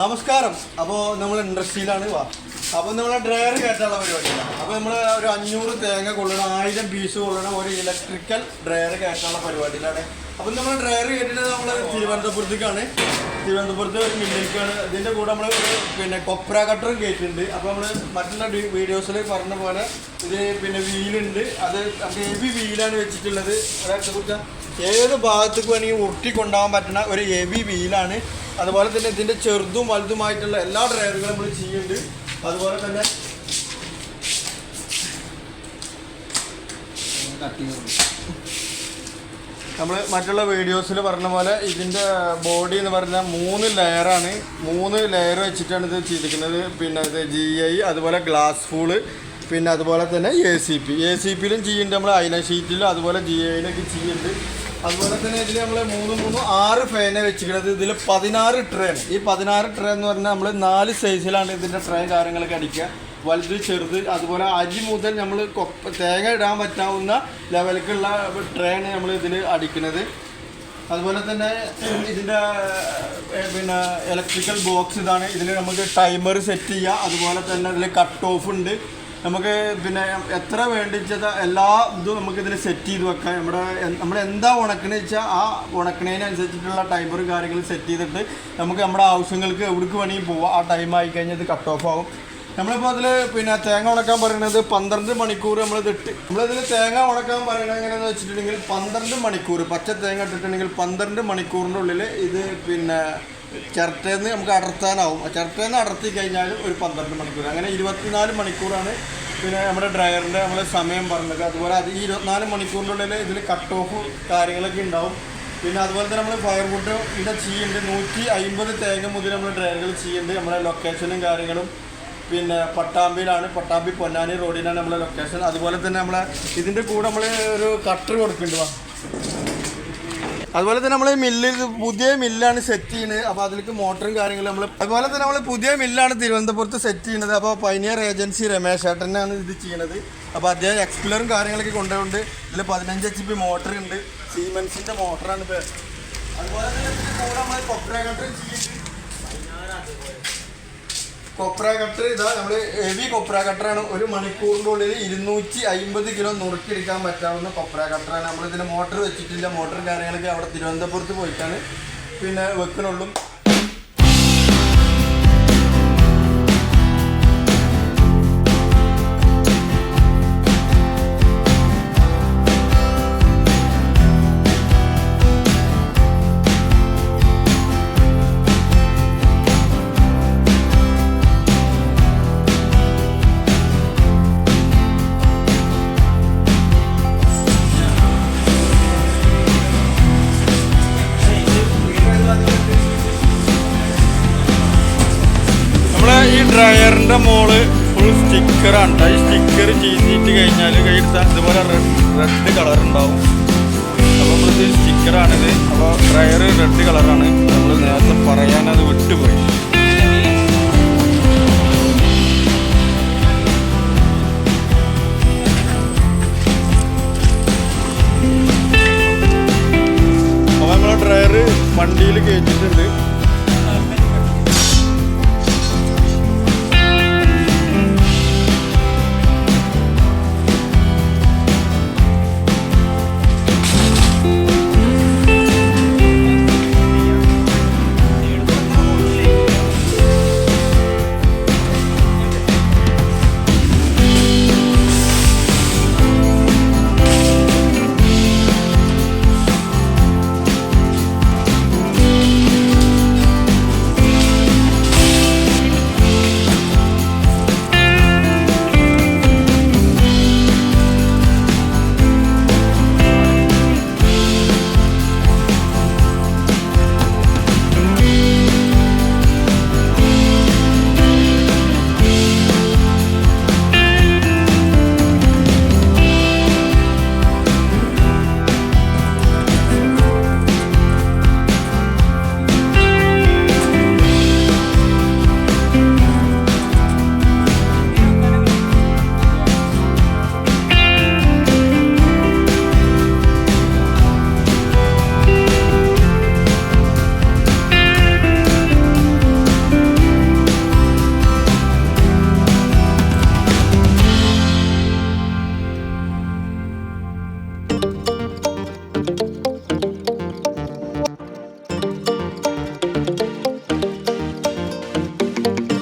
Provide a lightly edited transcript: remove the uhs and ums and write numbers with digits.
നമസ്കാരം. അപ്പോൾ നമ്മൾ ഇൻഡസ്ട്രിയിലാണ്. അപ്പോൾ നമ്മളെ ഡ്രയർ കയറ്റാനുള്ള പരിപാടിയാണ്. അപ്പോൾ നമ്മൾ ഒരു 500 തേങ്ങ കൊള്ളണ 1000 പീസ് കൊള്ളണ ഒരു ഇലക്ട്രിക്കൽ ഡ്രയർ കയറ്റാനുള്ള പരിപാടിയിലാണ്. അപ്പോൾ നമ്മൾ ഡ്രയർ കയറ്റിട്ട് നമ്മൾ തിരുവനന്തപുരത്തേക്കാണ്. തിരുവനന്തപുരത്ത് ഒരു മില്ലിലേക്കാണ്. ഇതിൻ്റെ കൂടെ നമ്മൾ കൊപ്ര കട്ടറും കയറ്റിയിട്ടുണ്ട്. അപ്പോൾ നമ്മൾ മറ്റുള്ള വീഡിയോസിൽ പറഞ്ഞ പോലെ ഇത് വീലുണ്ട്. അത് ഹെവി വീലാണ് വെച്ചിട്ടുള്ളത്. അതായത് ഏത് ഭാഗത്തേക്ക് വേണമെങ്കിൽ ഉരുട്ടി കൊണ്ടുപോകാൻ പറ്റുന്ന ഒരു ഹെവി വീലാണ്. അതുപോലെ തന്നെ ഇതിൻ്റെ ചെറുതും വലുതുമായിട്ടുള്ള എല്ലാ ഡ്രൈവറുകളും നമ്മൾ ചെയ്യുന്നുണ്ട്. അതുപോലെ തന്നെ നമ്മൾ മറ്റുള്ള വീഡിയോസിൽ പറഞ്ഞ പോലെ ഇതിൻ്റെ ബോഡി എന്ന് പറഞ്ഞാൽ 3 ലെയറാണ്. 3 ലെയർ വെച്ചിട്ടാണ് ഇത് ചെയ്തിരിക്കുന്നത്. ഇത് GI, അതുപോലെ ഗ്ലാസ് ഫൂള്, അതുപോലെ തന്നെ ACPയിലും ചെയ്യുന്നുണ്ട്. നമ്മൾ ഐലൻ ഷീറ്റിലും അതുപോലെ GIയിലൊക്കെ ചെയ്യുന്നുണ്ട്. അതുപോലെ തന്നെ ഇതിൽ നമ്മൾ 6 ഫാനെ വെച്ചിരിക്കുന്നത്. ഇതിൽ 16 ട്രേ ആണ്. ഈ 16 ട്രേ എന്ന് പറഞ്ഞാൽ നമ്മൾ 4 സൈസിലാണ് ഇതിൻ്റെ ട്രേ കാര്യങ്ങളൊക്കെ അടിക്കുക. വലുത്, ചെറുത്, അതുപോലെ അരി മുതൽ നമ്മൾ തേങ്ങ ഇടാൻ പറ്റാവുന്ന ലെവലിലേക്കുള്ള ട്രേയാണ് നമ്മൾ ഇതിൽ അടിക്കുന്നത്. അതുപോലെ തന്നെ ഇതിൻ്റെ ഇലക്ട്രിക്കൽ ബോക്സ് ഇതാണ്. ഇതിൽ നമുക്ക് ടൈമർ സെറ്റ് ചെയ്യുക. അതുപോലെ തന്നെ ഇതിൽ കട്ട് ഓഫ് ഉണ്ട്. നമുക്ക് എത്ര വേണ്ടിച്ചത് എല്ലാ ഇതും നമുക്കിതിൽ സെറ്റ് ചെയ്ത് വെക്കാം. നമ്മൾ എന്താ ഉണക്കണെന്ന് വെച്ചാൽ ആ ഉണക്കണതിനനുസരിച്ചിട്ടുള്ള ടൈമറും കാര്യങ്ങളും സെറ്റ് ചെയ്തിട്ട് നമുക്ക് നമ്മുടെ ആവശ്യങ്ങൾക്ക് എവിടേക്ക് വേണമെങ്കിൽ പോവാം. ആ ടൈം ആയി കഴിഞ്ഞാൽ ഇത് കട്ട് ഓഫ് ആവും. നമ്മളിപ്പോൾ അതിൽ തേങ്ങ ഉണക്കാൻ പറയുന്നത് 12 മണിക്കൂർ നമ്മളിതിൽ തേങ്ങ ഉണക്കാൻ പറയുന്നത് എങ്ങനെയാണെന്ന് വെച്ചിട്ടുണ്ടെങ്കിൽ 12 മണിക്കൂർ പച്ച തേങ്ങ ഇട്ടിട്ടുണ്ടെങ്കിൽ 12 മണിക്കൂറിൻ്റെ ഉള്ളിൽ ഇത് ചിരട്ടേന്ന് നമുക്ക് അടർത്താനാവും. ചിരട്ടേന്ന് അടർത്തി കഴിഞ്ഞാൽ ഒരു 12 മണിക്കൂർ, അങ്ങനെ 24 മണിക്കൂറാണ് നമ്മുടെ ഡ്രയറിൻ്റെ നമ്മൾ സമയം പറഞ്ഞത്. അതുപോലെ അത് ഈ 24 മണിക്കൂറിൻ്റെ ഉള്ളിൽ ഇതിൽ കട്ട് ഓഫ് കാര്യങ്ങളൊക്കെ ഉണ്ടാവും. അതുപോലെ തന്നെ നമ്മൾ ഫയർവുഡ് ഇവിടെ ചെയ്യുന്നുണ്ട്. 150 തേങ്ങ മുതൽ നമ്മൾ ഡ്രയറുകൾ ചെയ്യുന്നുണ്ട്. നമ്മുടെ ലൊക്കേഷനും കാര്യങ്ങളും പട്ടാമ്പിയിലാണ്. പട്ടാമ്പി പൊന്നാനി റോഡിലാണ് നമ്മളെ ലൊക്കേഷൻ. അതുപോലെ തന്നെ നമ്മളെ ഇതിൻ്റെ കൂടെ നമ്മൾ ഒരു കട്ടർ കൊടുക്കുന്നുണ്ട്. അതുപോലെ തന്നെ നമ്മൾ പുതിയ മില്ലാണ് സെറ്റ് ചെയ്യുന്നത്. അപ്പോൾ അതിലേക്ക് മോട്ടറും കാര്യങ്ങളും അതുപോലെ തന്നെ നമ്മൾ പുതിയ മില്ലാണ് തിരുവനന്തപുരത്ത് സെറ്റ് ചെയ്യുന്നത്. അപ്പോൾ പൈനിയർ ഏജൻസി രമേശ് ഏട്ടനാണ് ഇത് ചെയ്യുന്നത്. അപ്പോൾ അദ്ദേഹം എക്സ്പ്ലറും കാര്യങ്ങളൊക്കെ കൊണ്ടുപോകുന്നുണ്ട്. ഇതിൽ 15 HP മോട്ടർ ഉണ്ട്. സീമെൻസിൻ്റെ മോട്ടറാണ് ഇത്. അതുപോലെ തന്നെ കൂടെ നമ്മൾ കൊപ്ര കട്ടറും ചെയ്യുന്നുണ്ട്. കൊപ്ര കട്ടർ ഇതാ നമ്മൾ ഹെവി കൊപ്ര കട്ടറാണ്. 1 മണിക്കൂറിൻ്റെ ഉള്ളിൽ 250 കിലോ നുറുക്കിയെടുക്കാൻ പറ്റാവുന്ന കൊപ്ര കട്ടറാണ്. നമ്മളിതിന് മോട്ടർ വെച്ചിട്ടില്ല. മോട്ടറും കാര്യങ്ങളൊക്കെ അവിടെ തിരുവനന്തപുരത്ത് പോയിട്ടാണ് വെക്കണുള്ളൂ. ഈ ഡ്രയറിൻ്റെ മോള് ഫുൾ സ്റ്റിക്കറാണ്. ഈ സ്റ്റിക്കർ ചെയ്തിട്ട് കഴിഞ്ഞാൽ കയ്യെടുത്താൽ ഇതുപോലെ റെഡ് കളർ ഉണ്ടാവും. അപ്പോൾ നമ്മളിത് സ്റ്റിക്കറാണിത്. അപ്പോൾ ഡ്രയർ റെഡ് കളറാണ്. നമ്മൾ നേരത്തെ പറയാനത് വിട്ടുപോയി. അപ്പോൾ നമ്മളെ ഡ്രയർ വണ്ടിയിൽ കയറ്റിയിട്ടുണ്ട്. ഓക്കെ.